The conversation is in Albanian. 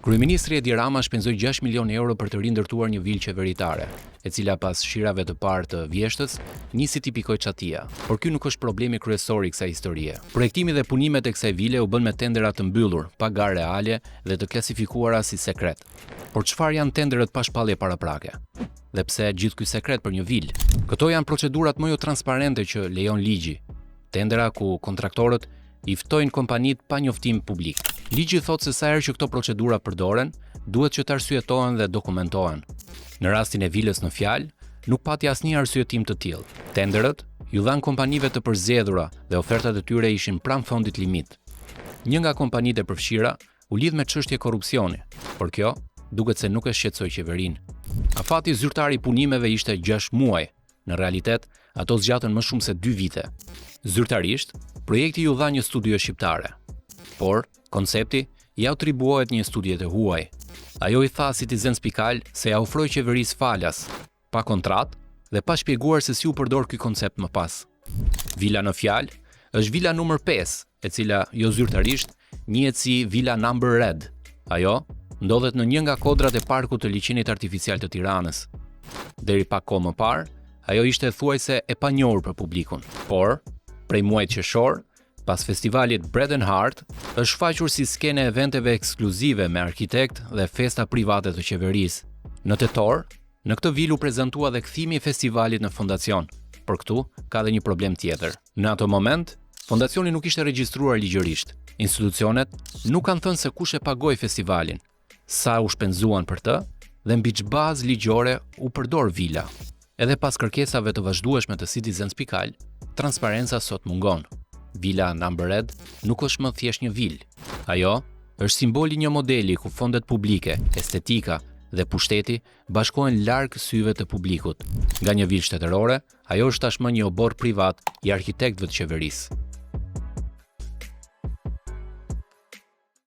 Kryeministri Edi Rama shpenzoi 6 milion euro për të rindërtuar një vilë qeveritare, e cila pas shirave të parë të vjeshtës, nisi t'i pikojë çatia. Por ky nuk është problemi kryesor i kësaj historie. Projektimi dhe punimet e kësaj vile u bën me tendera të mbyllur, pa garë reale dhe të klasifikuara si sekret. Por çfarë janë tenderet pa shpallje paraprake? Dhe pse gjithë ky sekret për një vilë? Këto janë procedurat më jo transparente që lejon ligji. Tendera ku kontraktorët i ftojnë kompanitë pa njoftim publik. Ligji thotë se sa herë që këto procedura përdoren, duhet që të arsyetohen dhe dokumentohen. Në rastin e vilës në fjalë, nuk pati asnjë arsyetim të tillë. Tenderët ju dhanë kompanive të përzgjedhura dhe ofertat e tyre ishin pranë fondit limit. Një nga kompanitë e përfshira u lidh me çështje korrupsioni, por kjo duket se nuk e shqetësoi qeverinë. Afati zyrtar i punimeve ishte 6 muaj. Në realitet, ato zgjatën më shumë se 2 vite. Zyrtarisht, projekti ju dha një studio shqiptare, por koncepti i atribuohet një studie të huaj. Ajo i tha Citizen.al se ja ofroi qeverisë falas, pa kontratë dhe pa shpjeguar se si u përdor ky koncept më pas. Vila në fjalë është vila numër 5, e cila jo zyrtarisht njihet si Vila Number Red. Ajo ndodhet në një nga kodrat e parkut të liçenit artificial të Tiranës. Deri pak kohë më parë, ajo ishte thuajse e panjohur për publikun, por prej muajit qershor, pas festivalit Bread and Heart, është shfaqur si skene eventeve ekskluzive me arkitekt dhe festa private të qeverisë. Në tetor, në këtë vilë u prezantua dhe kthimi i festivalit në fondacion, por këtu ka dhe një problem tjetër. Në ato moment, fondacioni nuk ishte regjistruar ligjërisht. Institucionet nuk kanë thënë se kush e pagoi festivalin, sa u shpenzuan për të dhe mbi ç'bazë ligjore u përdor vila. Edhe pas kërkesave të vazhdueshme të Citizen.al, transparenca sot mungon. Vila Number Red nuk është më thjesht një vilë. Ajo është simboli një modeli ku fondet publike, estetika dhe pushteti bashkohen larg syve të publikut. Nga një vilë shtetërore, ajo është tashmë një obor privat i arkitektëve të qeverisë.